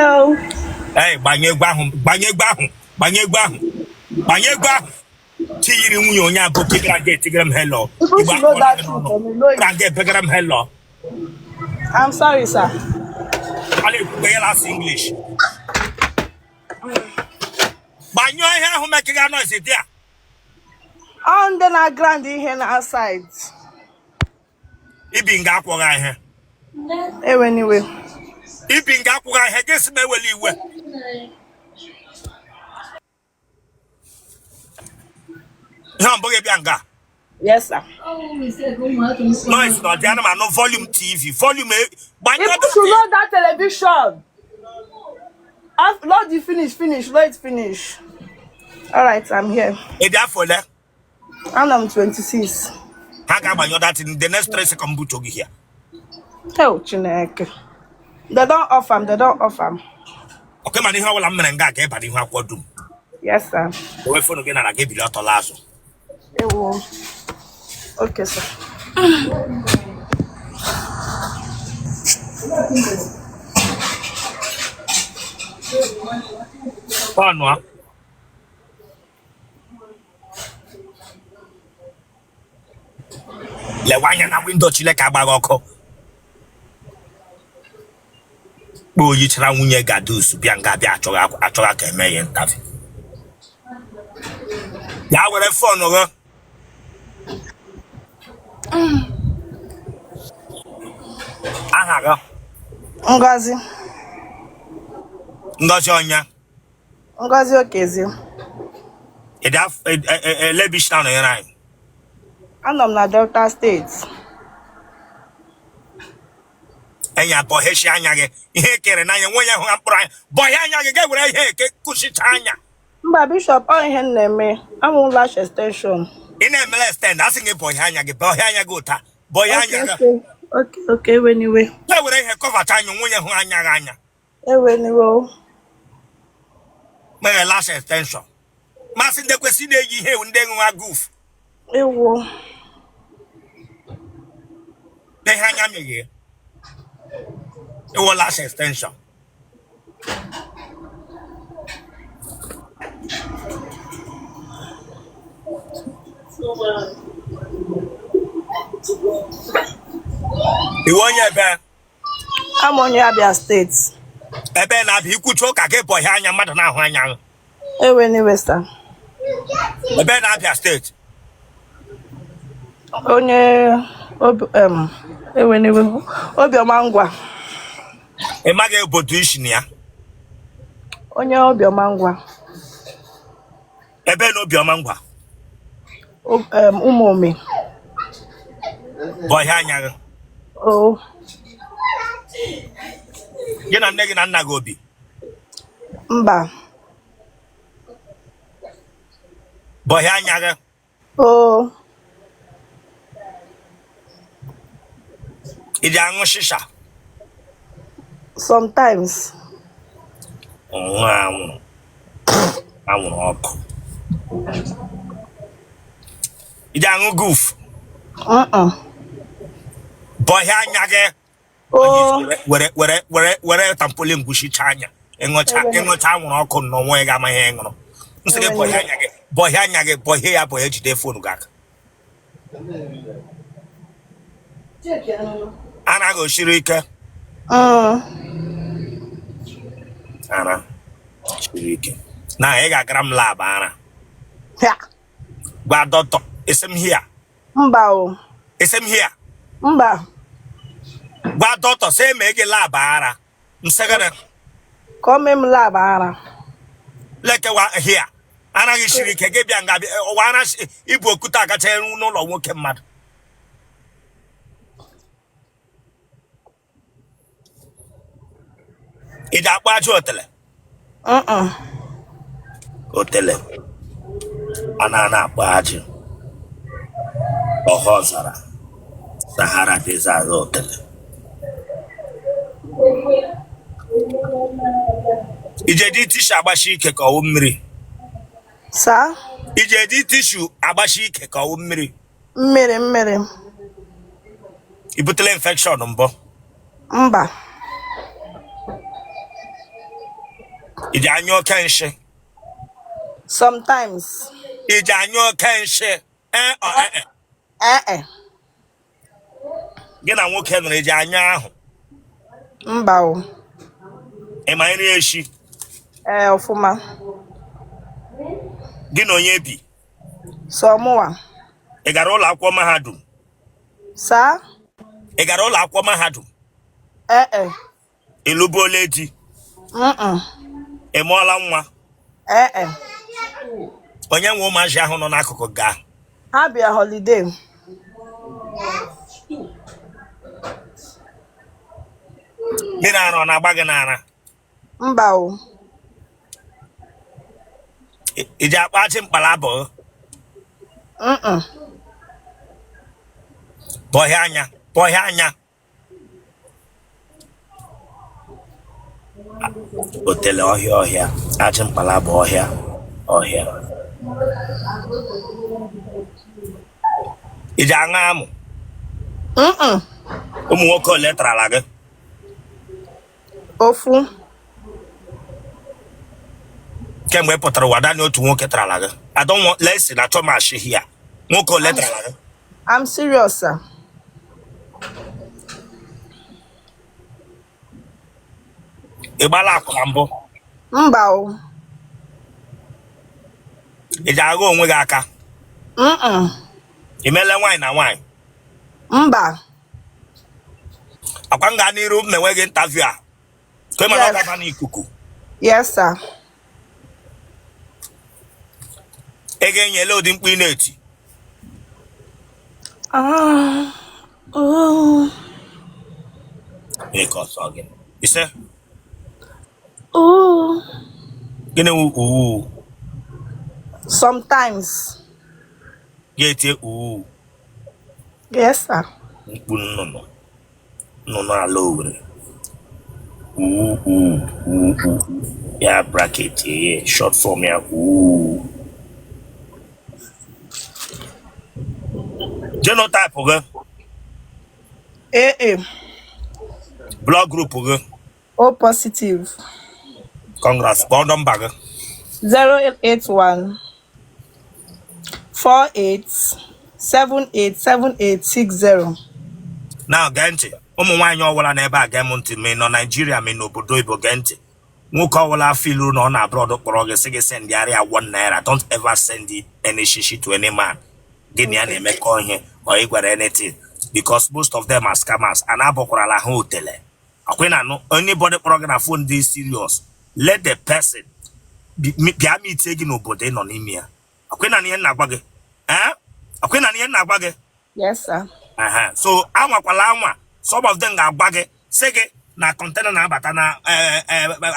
Hello. Hey, banyegwahu. Tiri nwunye onye abụ kigara get gram hello. People should know that truth for me. No, Get gram hello. I'm sorry, sir. Ali last English. Banyo here who make a noise there. On the na grand in here outside. Ibinga kwa here. Anyway. Ibinga kwa here guess me well you. Yes, sir. No, it's not the animal, no volume TV. Volume People should know that television. Lord, you finish. Let it finish. All right, I'm here. And I'm 26. How come you that in the next 3 seconds boot here? Tell Chineke. They don't offer. Okay, man, how will I menga get by the Yes, sir. The way phone again and I gave you a lot of lasso. Okay, sir. Panwa. Le wanya na window chile ka bagoko. Bo yi chira nwunye gadus bia nga bia achọga ka eme ye ntafi. Ya were phone ogo. Aha go. Ngozi onya. Ngozi okezi. Lebish na no yana. I'm na Delta State. Enya bohe shi anya ge ihe kere na ye nwoye hu ampura bohe anya ge were ihe ke kushita anya. Mba Bishop on ihe na-eme. I'm lash extension. Ina emele extend asing bohe anya ge uta. Bohe anya ge. Okay, anyway. Ya were ihe cover ta anya nwoye hu anya ga anya. Anyway. Me lash extension. Masi de kwesi de yi ihe nde nwa goof. Ewo. De hanya me ge. It was last extension. You want your bed? I'm on your Abia State. Ebe na bi kucho ka ke boy anya madu na ho anya. Anyway, sir. Ebe na Abia State. Onye anyway. Obioma Ngwa. Emage obodo ishi ya. Onye Obioma Ngwa. Ebe na Obioma Ngwa. Umome. Boy anya. Oh. Gina nne gị na nna gị obi. Mba. Boy anya gị. Oh. Ị dị aṅụ shisha. Sometimes. Anwụrụ ọkụ. Ị dị aṅụ goof. Boy anya gị. Oh. Were tampolin gushicha anya. Ịṅụcha anwụrụ ọkụ n'onwe ga ama ihe ịṅụrụ. Nsị gị boy anya gị ya boy jide phone gị aka. Ana go shiri ike. Ana shiri ike. Na ị ga-agara m lab ara. Ya. Gwa doctor, isem here. Mba o. Isem here. Mba. Gwa doctor say me ge lab ara. Nsegara. Come m lab ara. Leke wa here. Ana gị shiri ike gị bịa nga wa ana ibu okuta akacha n'ụlọ nwoke mmadụ. Ị ga-akpọ ajọ Otele? Otele. Ana akpọ ajọ. Oha-özara. Sahara Deserte Otele. Ije di tishu agbashi ike ka ọwụ mmiri. Sa? Ije di tishu agbashi ike ka ọwụ mmiri. Mmiri. Ibutele infection mbọ. Mba. Ijanyo kenshi. Sometimes. Ijanyo kenshi. Gị na nwoke nụrụ eji anya ahụ. Mba o. Ị ma nri eshi? Ọfụma. Gị na onye bi? So mụwa. Ị gara ụlọ akwụkwọ mahadum? Saa? Ị gara ụlọ akwụkwọ mahadum? Ị lụbuola di? Ị mụọla nwa? Onye nwe ụmụazị ahụ nọ n'akụkụ gaa? Ha bịa holiday. Mmiri ara ọ na-agba gị n'ara? Mba o. Ị ji akpa achị mkpala abụọ? Bọhịa anya, bọhịa anya. Otele ọhịa ọhịa, achị mkpala bụ ọhịa ọhịa. Ị ji aṅụ amụ? Ụmụ nwoke ole tarala gị? Ofu. Kemgbe ị pụtara ụwa naanị otu nwoke tarala gị. I don't want let's na chọ mashi here. Nwoke ole tarala gị? I'm serious, sir. Ị gbala akwụna mbụ? Mba o. Ị ji agha onwe gị aka? Ị meela nwaanyị na nwaanyị? Mba. Akwa m gaa n'iru m na-enweghị interview a. Ka ị mara ọ gaba n'ikuku. Yes, sir. Ị ga-enyela ụdị mkpu ị na-eti? Ọsọ gị. Ise? Gịnị wụ? Sometimes. Ga-etie Yes, sir. mkpu nnụnụ ala Owerri. Ya bracket ye short form ya Genotype gị? AA. Blood group gị? O positive. Congrats. Kpọọ nọmba gị? 081 48 787860. Now gee ntị. Ụmụ nwaanyị ọwụla n'ebe a gee m ntị ma ị nọ Nigeria ma ị n'obodo Igbo gee ntị. Nwoke ọwụla filu na ọ na-abroad kpọrọ gị sị gị send area 1 naira. Don't ever send any shishi to any man. Gịnị ya na-emekọ ihe or ị gwara anything because most of them are scammers and abụkwarala ha Otele. Akwena no anybody kpọrọ gị na phone dị serious. Let the person bịa m itie gị n'obodo ị nọ n'ime ya. Akwena na ihe na-agwa gị? Akwena na ihe na-agwa gị? Yes, sir. So anwakwala anwa. Some of them ga-agwa gị sị gị na container na-abata na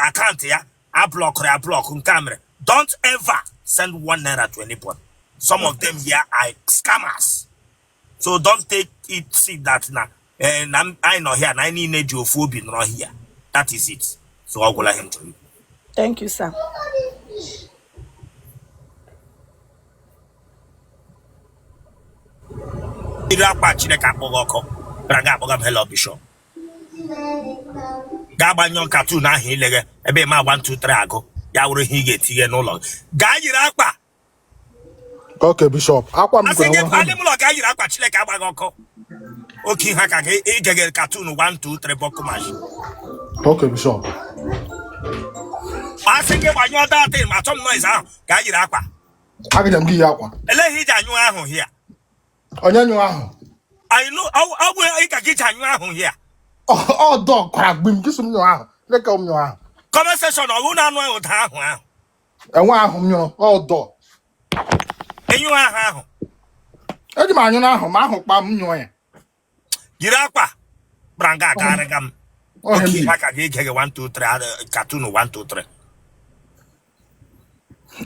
account ya block nke mere. Don't ever send 1 naira to anybody. Some of them here are scammers. So don't take it see that na I know here na any need you obi nọ here. That is it. So I'll go him to you. Thank you, sir. Iri akpa Chineke akpọghị ọkụ. Raga akpọga m hello bishop. Ga-agbanyụ cartoon ahụ ileghe ebe ma 1 2 3 agụ ya wụrụ ihe ị ga-etinye n'ụlọ. Gaa yiri akpa. Okay, bishop. Akwa m kwere nwa. Asị gị ụlọ gaa yiri akpa Chineke agbaghị ọkụ. Oke ha ka gị igege cartoon 1 2 3 bokumash. Okay, bishop. Asị gị gbanyụọ datin ma chọm noise ahụ gaa yiri akwa. Agịja m gị yi akwa. Eleghị iji anyụ ahụ hịa. Onye nyụ ahụ? I know ọ bụ ịka gị ji anyụ ahụ hịa. Ọ dọ kwara gbim gị sụ m nyụ ahụ. Leka m nyụ ahụ. Conversation ọ bụ na anụ ụda ahụ ahụ. Enwe ahụ m nyụrụ ọ dọ. Enyu ahụ. Eji m anyụ n'ahụ ma ahụ kpa m nyụọ ya. Yiri akwa. Branga akarịga m. Oke ha ka gị ige gị 1 2 3 cartoon 1 2 3.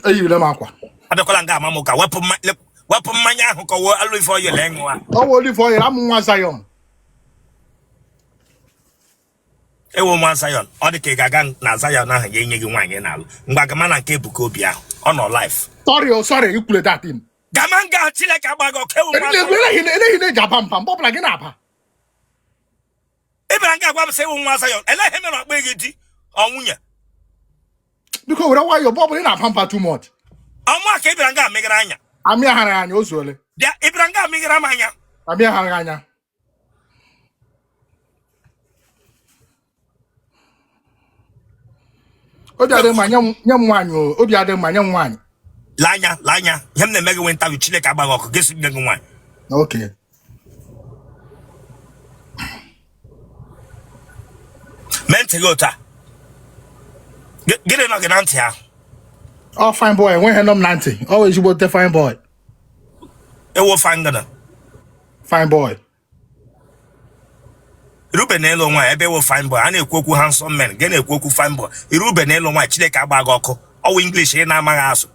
Eyiri m akwa. Abịakwala nga ama m ka wepụ mmanya ahụ ka ọ alụ ife ọyọ lee nwa. Ọ wụ olive oil amụ nwa Zion. Ewo nwa Zion, ọ dị ka ị ga-aga na Zion ahụ ya enye gị nwaanyị na-alụ. Mgbe agama na nke Ebuka Obi ahụ, ọ nọ life. Sorry, you play that in. Gama nga Chineke agbago ka ewu nwa. Eleghị na-eji aba mpa, mgbe ọbụla gị na-aba. Ịbịara nga agwa m sị ewu nwa Zion, eleghị mere ọkpa gị di ọ nwunye. Because we don't want your bubble in a pamper too much. Ọmụ aka Ibranga megaranya. Ami haranya ozole. Bịa Ibranga megaramanya. Ami haranya. Obi ade manyam nwanyo, obi ade manyam nwanyo. Lanya. Him na mega went with Chile Kabago, guess you one. Okay. Mentegota. Get it not get here. Oh, fine boy. When I'm 90. Always you about the fine boy. It will find gonna. Fine boy. Ruben Elo, my ebe will fine boy. I need Koku handsome man. Get a Koku fine boy. Ruben Elo, my Chile Kabago. Oh, English in Amaras.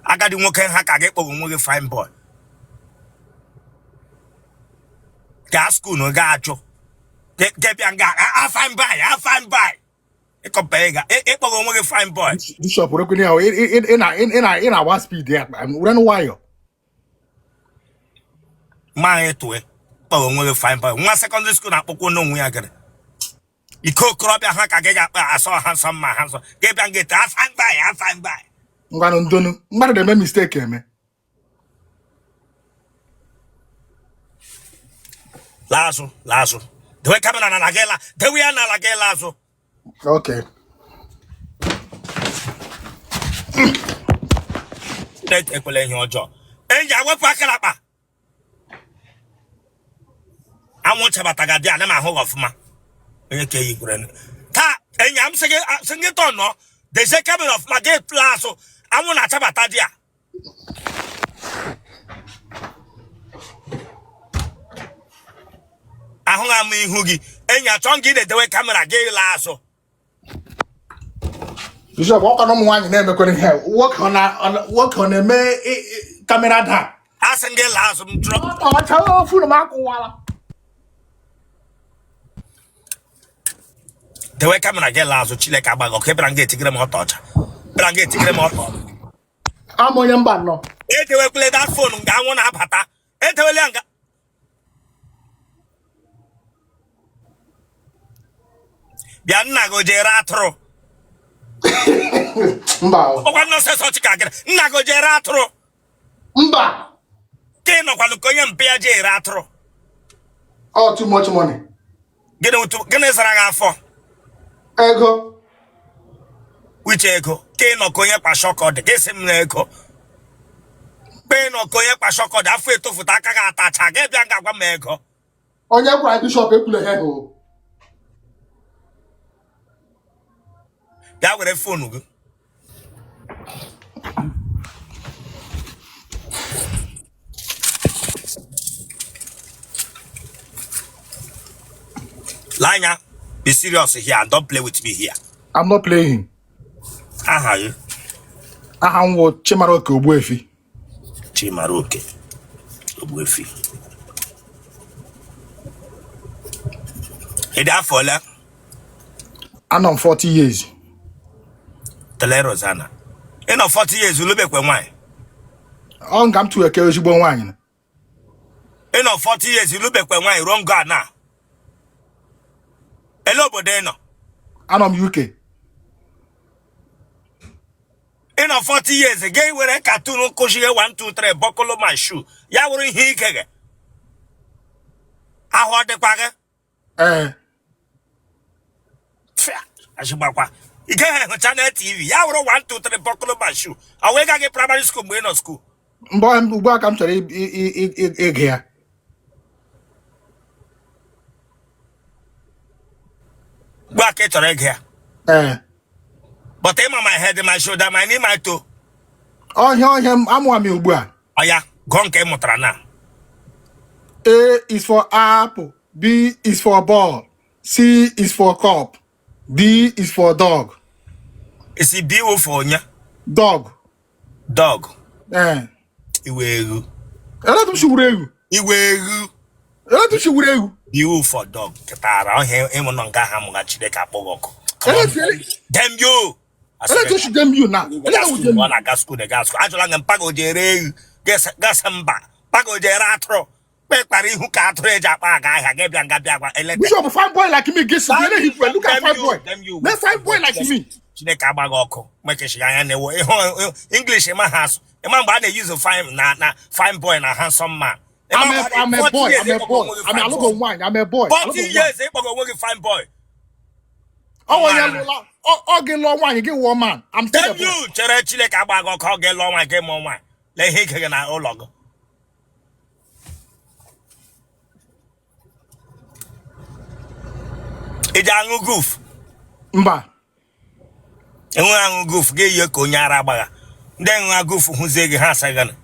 I got the Nwoke hack. I get a fine boy. Gasco no gacho. Get Bianga. I find by. It compare. It will fine boy. This shop working here in our speed there. I'm run wire. My to it. Oh, fine boy. 1 secondary school. I put no way again. You cook crop your hack. I saw handsome man. Handsome. Get and get. I find by. I'm going to do no. They make mistake here, man. Lazo. The way coming on Nagela. The way on Nagela. Okay. Let's explain your job. And I want Pakalapa. I want to Batagadia and my whole of ma. Okay, Ta, and I'm saying it on no. They say coming off my gate plazo. I want to Tabatadia. I hung on me hoogie. And your tongue get the way camera gay lasso. You should walk on one name according here. Work on a camera down. I send get lasso drop. Oh, tell food Marco Walla. The way camera get lasso, Chile Cabago, Kebranget, Tigram hot touch. Branget, Tigram hot. I'm on your band no. If they will play that phone, I want to have hata. Etewelanga. Bianna go geratro. Mba. O no se so chikagere. Nago geratro. Mba. Ke no kwalu konye mpia geratro. Oh, too much money. Gene saraga afọ. Ego. Which ego? Ke no konye pa shoko de kesim na ego. Pe no konye pa shoko de afu etofuta aka ga atacha ge bia nga gwa m ego. Onye kwa bishop ekule he ho. Bia were phone go. Lanya, be serious here and don't play with me here. I'm not playing. Aha you. Aha nwo Chimaroke Ogbuefi. Chimaroke Ogbuefi. Ida fola. I'm 40 years. Tele Rosanna. In 40 years, you look back when why? On come to a Kerishibon wine. In 40 years, you look back when why? Wrong God now. Hello, Bodeno. I'm UK. In 40 years, again, when I cartoon, Koshia 1, 2, 3, buckle my shoe. Ya were in here. I heard the quagga. Ashibakwa. You can't have channel TV. Ya were 1, 2, 3, buckle my shoe. I wake again primary school, Bueno school. Boy, I'm welcome to the here. Back at your egg here. But I'm on my head and my shoulder, my name, my toe. Oh, him, I'm one milbua. Oh, yeah, Gonke Motrana. A is for apple, B is for ball, C is for cup, D is for dog. Is it beautiful, yeah? Dog. Iwegu. A lot of shureu. Iwegu. A lot of shureu. Beautiful dog. Katara, him on Gahamuga Chideka Pogoko. Damn you. I let you damn you now. I got school, the gas. I don't like Pago de Guess Gassamba. Pago de Ratro. Pekari who can't trade up. I gave you a Gabia. We have a fine boy like me. Guess look at fine boy. Damn you. Let's fine boy like me. Chineke agbaghị ọkụ mekeshiga anya na-ewo English ma ha asụ ịma mgbe a na-use fine boy na handsome man. I'm a boy. I'm a boy. I'm a logo wine. I'm a boy. 40 years ịkpọgo onwe gị fine boy. Oh, yeah, get long one, you get one man. I'm telling you, chere Chineke agbaghị ọkụ ọ ga-elu ọnwa ga eme ọnwa lee ihe ike gị na ụlọ gị. Iji aṅụ goof. Mba. Enwe aṅụ goof ga-eyi ka onye ara agbagha. Ndị enwe goof hụzie gị ha asaghị gị.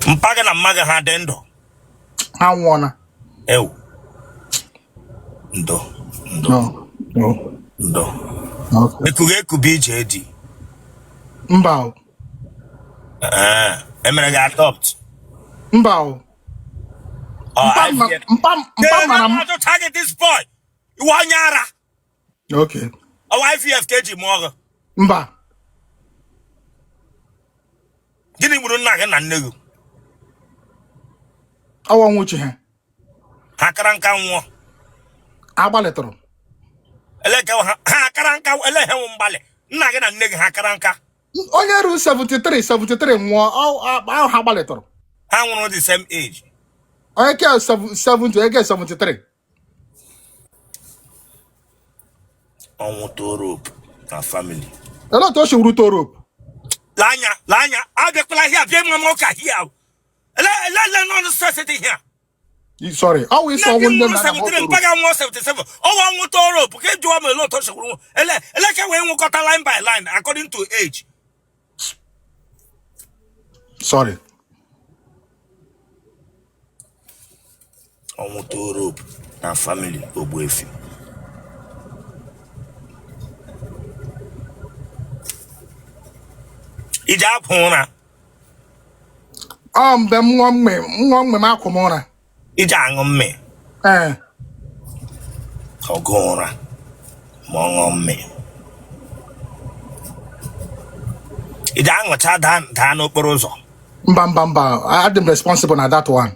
Mpaga na mmaga ha dị ndụ. Ha nwụọna. Ewu. Ndo. Ekuga ekubi ije dị. Mba o. Emere gị adopt. Mba o. To target this boy. You want Anra? Okay. IVF kg more. Mba. Gini gburu nna gị na nne gị? Awa nwuchi ha. Ha kara nka nwụọ. Agbalịtụrụ. Eleke ha kara nka elehe nwu mgbali. Nna gị na nne gị ha kara nka. Onye ru 73 nwụọ ahụ ha gbalịtụrụ. Ha nwụrụ the same age. Onye ke 70 ege 73. Ọnwụ Torope na family. Elo to shuru Torope. Lanya, adekwala here bia mama ka here. Ele no stress it here. Sorry. Always saw one them. 73 mpaga 177. Ọnwụ Torope ke jụọ me lo to shuru. Ele ke we nwụkọta line by line according to age. Sorry. Ọnwụ Torope na family Ogbuefi. Ije apụ ụra. Mbe nwa mme m akwụ m ụra. Ije aṅụ mme. Ọgụ ụra ma ọ ṅụọ mme. Ije aṅụcha daa n'okporo ụzọ. Mba. I am responsible na that one.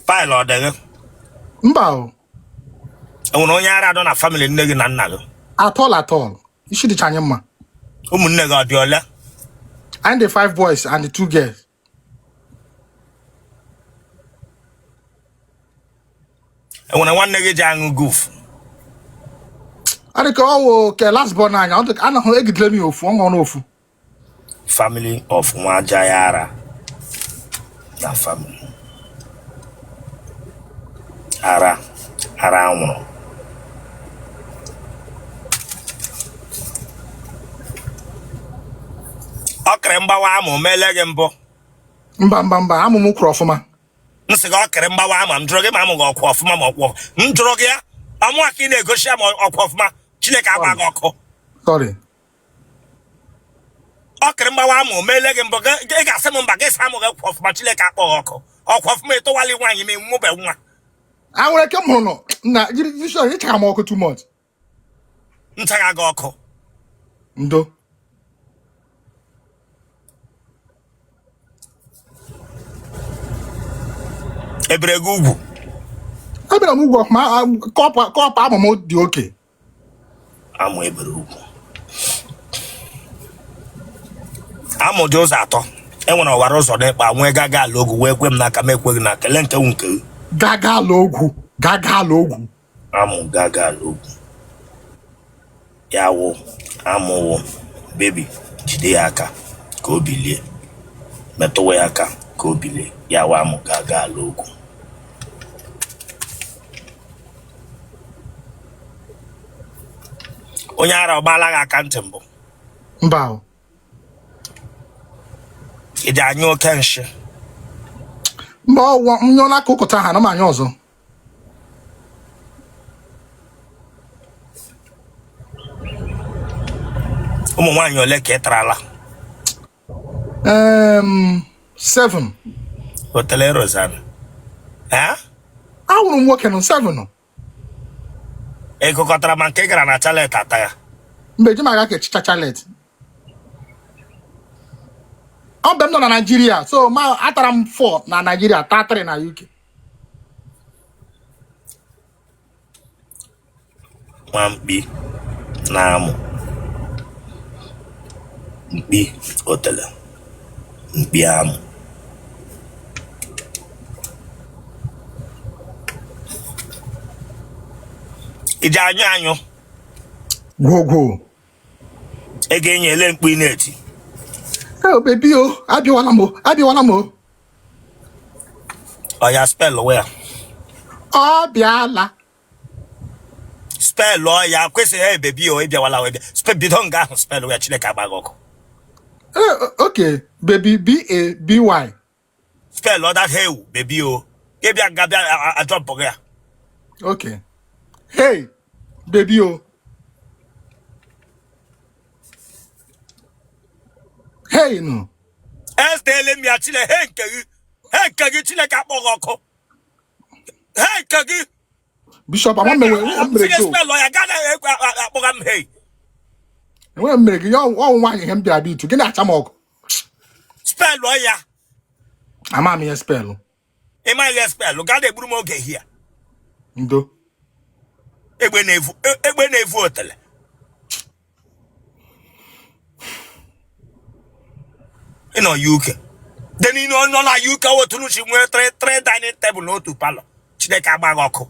File ọ dịghị. Mba o. Enwere onye ara adọ na family nne gị na nna gị. At all. You should chanye mma. Ụmụnne gị ọ dị ole? And the 5 boys and the 2 girls. Enwere nwanne gị ji aṅụ goof. Adịka ọwụ ke last born anya anaghị egidere m ofu ọṅụ n'ofu. Family of Nwajayara na family. Ara nwụrụ. Ọ kere mgbawa amụ mele gị mbụ. Mba amụ m kwụrụ ọfụma. M sị gị ọ kere mgbawa amụ m jụrụ gị ma amụ gị ọkwụ ọfụma ma ọkwụ. M jụrụ gị ya amụ a ka ị na-egosi ya ma ọkwụ ọfụma Chineke agba gị ọkụ. Sorry. Ọ kere mgbawa amụ mele gị mbụ ị ga-asị m mba gị sa amụ gị ọkwụ ọfụma Chineke akpọ gị ọkụ. Ọkwụ ọfụma ịtụwali nwaanyị ma ịmụbe nwa. I nwere ke mụrụ nọ na you chaka m ọkụ too much. Nchaga gị ọkụ. Ndo. Ebere gị ugwu. Abịara m ugwu ọfụma kọpụ amụ m dị oke. Amụ ebere ugwu. Amụ dị ụzọ atọ. Enwere ọwara ụzọ n'ịkpa nwee gaga ala ogwu wee kwe m n'aka m ekweghị na kele nke nke. Gaga ala ogwu. Amụ gaga ala ogwu. Ya wụ amụwụ bebi jide ya aka ka o bilie. Metụwa ya aka ka o bilie. Ya wụ amụ gaga ala ogwu. Onye ara ọgbala gị aka ntị mbụ. Mba o. Ị dị anya oke nshi. Mba ọwụwa nyọ n'aka ụkọta ha na m anya ọzọ. Ụmụ nwaanyị ole ka ị tarala? 7. Otele Rosanna. Ahụrụ m nwoke nọ 7. Ị gụkọtara ma nke ị gara na chalet ata ya? Mgbe ji m aga ka echicha chalet. Ọ bụ m nọ na Nigeria, so atara m 4 na Nigeria, 3 na UK. Mpi Namu Mpi Otele Mpi Amu Ija anyo Go. Again ye lemp wineti. Oh baby oh, abiwala mo. Oh ya spell where? Obiala. Spell lawyer, question hey baby oh wala we. Spell bidonga spell where Chileka Bagoko. Okay, baby B-A-B-Y. Spell all that hey baby oh. Maybe I got a drop here. Okay. Hey, baby oh. Hey no. Telling me actually hey kagi Chileka Bagoko. Hey kagi. Bishop, I'm Spell lawyer got program hey. I'm making you all want him to be to get at a mock. Spell lawyer. I'm a spell. Am I spell? Look at the Brumo here. Ndo. Ebenevu Otele. You know UK. Then you know no UK what to she went three dining table no to palo. Chideka Bagoko.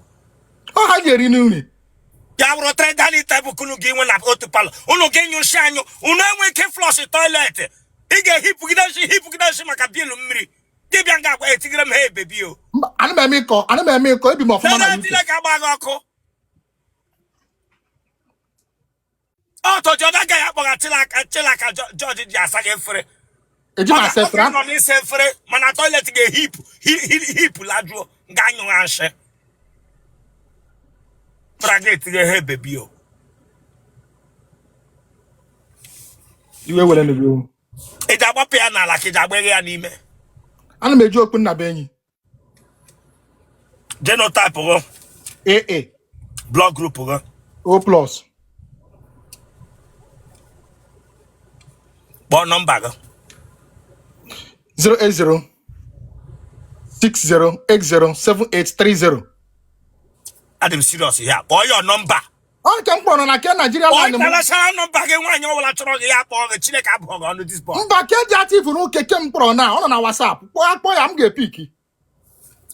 Oh, how you renew? Ya bro three dining table kunu gi when up to palo. Uno gen you shine you. Uno we can flush the toilet. Ige hip makabielu mri. Debianga kwa etigram hey baby yo. I don't make it be more fun. Chideka Bagoko. Oh, to Jordan guy up chilaka George Jasage free. Eji ma se fra. No ni se free. Man a toilet ge hip ladro ganyo anse. Fragate ge he baby yo. You will in the room. E da bo pe na la ke da gbe ya ni me. Ana meju okun na benyi. Genotype go. AA. Blood group go. O plus. Bon number go. 080 60807830. Adam serious here. Boy your number. Oh, come on, na ke Nigeria Boy line. kala sa number ge wan yo wala choro ge ya po ge Chineka bo go on this boy. Mba ke jati fu no keke mpro na on na WhatsApp. Po ya m ga pick.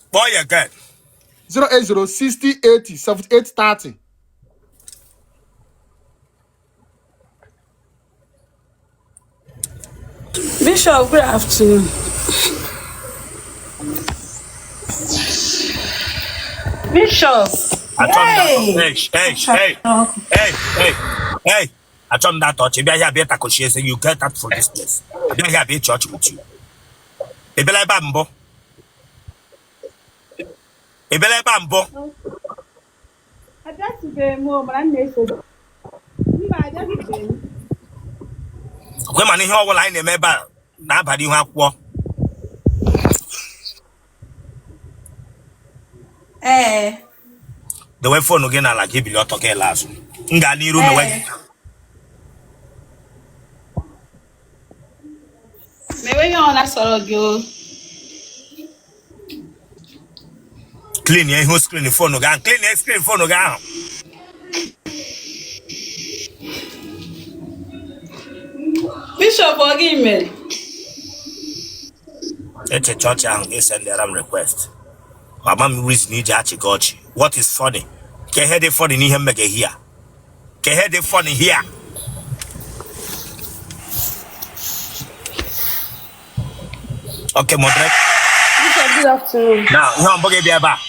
Boy again. 080 60807830. Bishop, good afternoon. Bishop. Hey. I told that touch. Maybe I have better coach say you get that from this place. Maybe I have a church with you. Ebele bambo. I just today more, but I'm not so. When man here all I remember na badi hu akwo. The way phone again like he be talking last. Nga ni room we. Me when you on that sort of girl. Clean your screen the phone again. Clean your screen phone again. Bishop, forgive me. It's a church and they send their request. Mama reason need to gochi. What is funny? Can hear the funny in him make here. Can hear the funny here. Okay, moderate. Bishop, good afternoon. Now, you want to be about?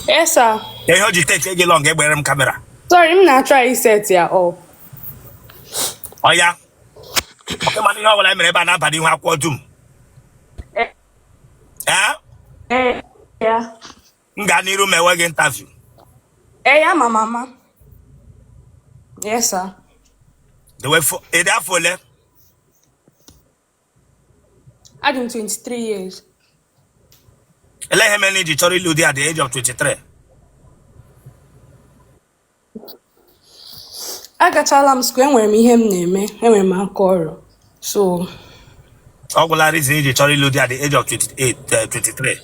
Yes, sir. They heard you take a long camera. Sorry, I'm not trying to set here up. Oh yeah. Okay, man, you know what I'm about but you have what do. Yeah. Ngani room me work interview. Yeah, my mama. Yes, sir. The way for it for left. I'm 23 years. Let him manage the Tory Ludi at the age of 23. I got all square when me him name me and my call. So Ogular is the Tory Ludi at the age of 23.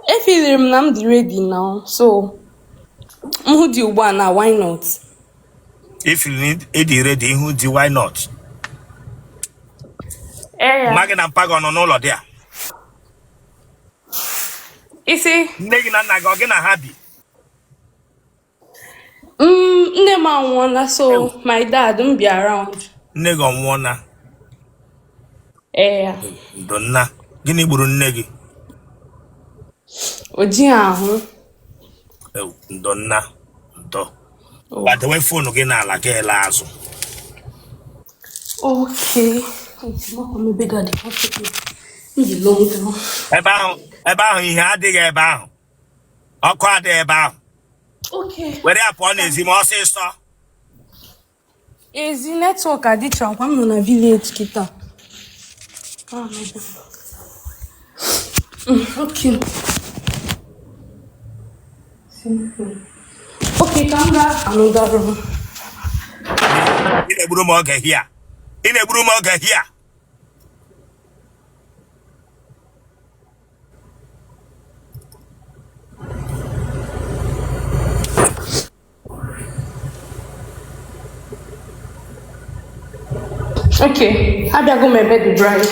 if I'm ready now, so Who do you want now? Why not? If you need it ready, who do why not? Magin and Pagon on all of there. You see? Negin and Nagogina happy. Never wanna, so my dad don't be around. Negon wanna. Donna. Guinea Burun Negi. Ojiahu. Donna. Do. But the way phone again, like a lazo. Okay. It's not maybe daddy. It's long down. About he had the about. Or quite the about. Okay. Where upon is him or sister? Is the network I did I'm on a village kita. Okay. Okay, come back. Another room. In a broom okay here. In a broom okay here. Okay, how do I go my bed to dry it?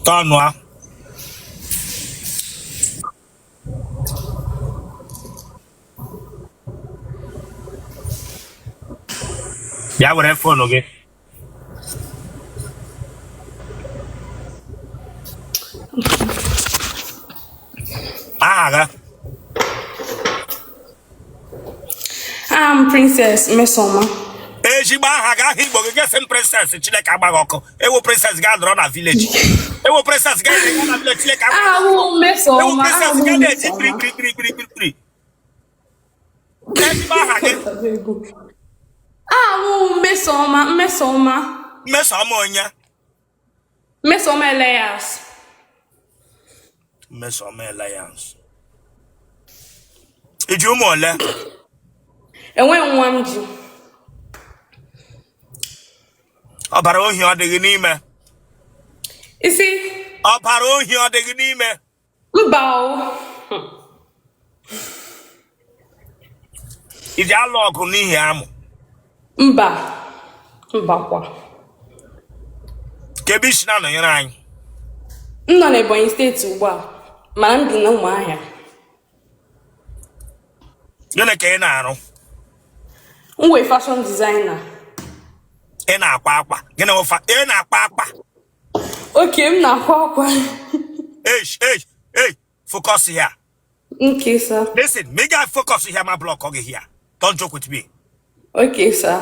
Tonwa. Yeah, we're phone okay. I'm Princess Mesoma. Ejiba haga Igbo get some princess Chile Kabagoko. Ewo princess gather on a village. Ewo princess gather on a village Chile Kabagoko. Ewo Mesoma. Ewo princess gather three. Ejiba haga. Mesoma. Mesoma onya. Mesoma Elias. Mesoma Alliance. Ijumole. Enwe nwamju. Ọbara ohi ọ dịghị n'ime. Isi. Ọbara ohi ọ dịghị n'ime. Mba o. Iji alụ ọgụ n'ihi amụ. Mba kwa. Kebishi na nọnyere anyị. M nọ n'Ebonyi steeti ugbu a, mana m bi na Ụmụahịa. Gịnị ka ị na-arụ? M wee fashion designer. Ị na-akwa akwa. Gịnị wụ ị na-akwa akwa? Okay, m na-akwa akwa. Hey, focus here. Okay, sir. Listen, me guy focus here, my block okay here. Don't joke with me. Okay, sir.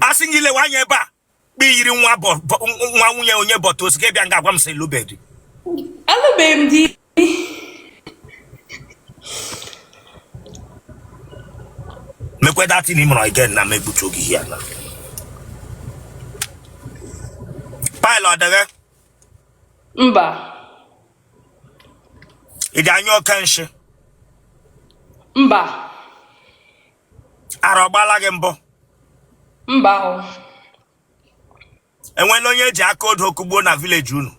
Asingile wanye ba. Be yiri nwa nwunye onye bọtụ osike bịa nga agwa m sị lụbedi. Alụbeghị m di. Mekwe dati ni mụrụ again na megbuchi oge here na. Pile ọdịghe. Mba. Ị dị anya oke nshi. Mba. Ara ọgbala gị mbụ. Mba o. Enwela onye eji aka odo kugbo na village unu.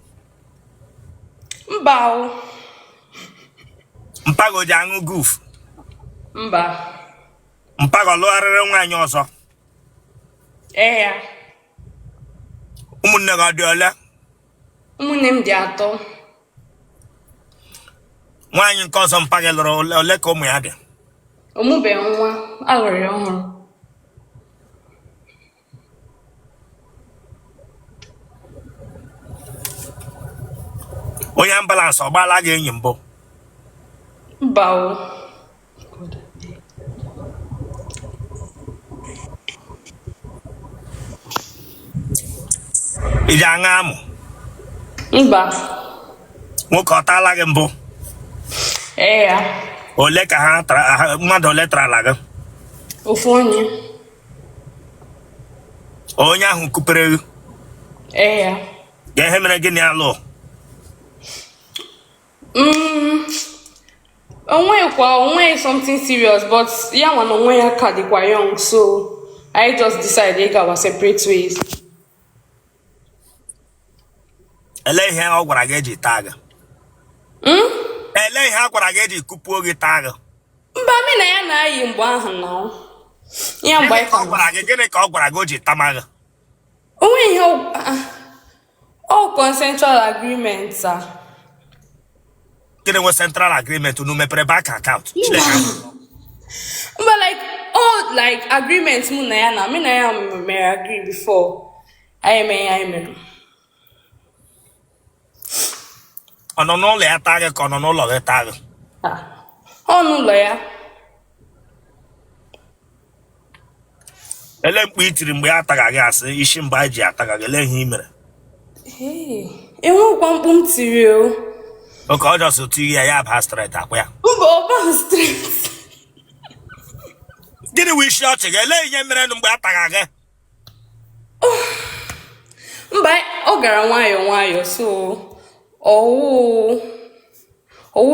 Mba o. Mpago ji aṅụ goof. Mba. Mpago lụgharịrị nwaanyị ọzọ. Ya. Ụmụnne gị ọ dị ole? Ụmụnne m dị 3. Nwaanyị nke ọzọ mpago lụrụ ole ka ụmụ ya dị? Ọmụbeghị nwa, alụrụ ya ọhụrụ. Onye ambulance ọ gbaala gị enyi mbụ? Mba o. Ị ji aṅụ amụ? Mba. Nwoke ọ taala gị mbụ? Ya. Ole ka ha tara mmadụ ole tarala gị? Ofu onye. Onye ahụ kupere gị? Ya. Ga-ehe mere gịnị alụ? Onwe something serious, but yeah, one onwe quite young, so I just decided they go our separate ways. Ele ihe ọ gwara gị eji tag. Ele ihe a gwara gị eji kupuo gị tag. Mba mi na ya na ayi mgbe ahụ na. Ya mgbe ọ gwara gị gịnị ka ọ gwara gị o ji tama gị? Onwe ihe all consensual agreements are. Gịnị nwe central agreement unu mepere bank account? But like all like agreements mu na ya na me na ya may agree before. I may. Ono no le tag ka ono no lo tag. Onu lo ya. Ele mkpu itiri mgbe ya taga gị asị isi mgbe ji ataga gị ele ihe i mere. Enwekwa mkpu m tiri o. Oke ọ jọsụ tiri ya ba straight akwa ya. Mba ọ ba straight. Gịnị wụ isi ọchị gị ele ihe mere mgbe ya taga gị? Mba ọ gara nwayọọ so owu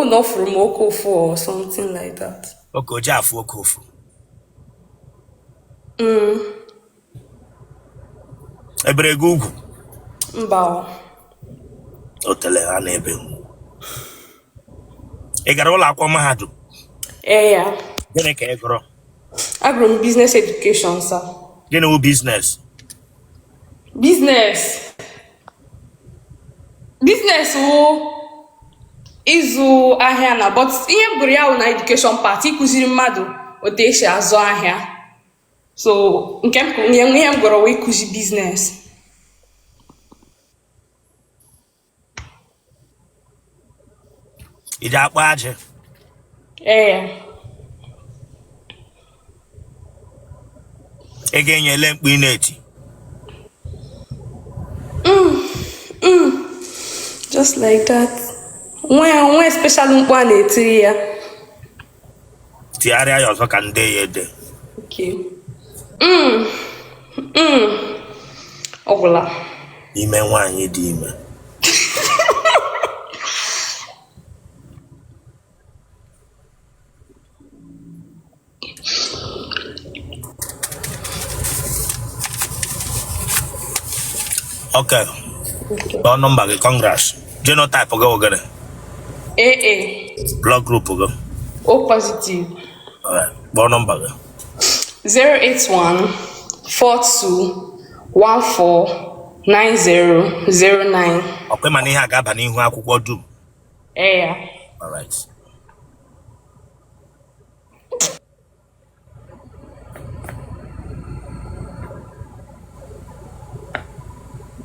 no from okofu or something like that. Oke o ji afụ okofu. Ebere gị ugwu? Mba. Otele ha na-ebe. Ị gara ụlọ akwụkwọ mahadum? Ya. Gịnị ka ị gụrụ? Agụrụ m business education, sir. Gịnị wụ business? Business wụ ịzụ ahịa na but ihe m gụrụ ya wụ na education part ịkụziri mmadụ otu esi azụ ahịa. So ihe m gụrụ wụ ịkụzi business. Ị ji akpa ajị? Ị ga-enyele mkpu ị na-eti? Just like that. Nwe special mkpu a na-etiri ya. Tigharịa ya ọzọ ka nde ya ede. Okay. Ọgwụla. Ime nwaanyị dị ime. Okay. Phone number gị, congrats. Genotype gị ogere? AA. Blood group gị? O positive. Alright. Phone number gị? 081 42 14 9009. Ọkwa ma na ihe a ga-aba n'ihu akwụkwọ dum? Yeah. Alright.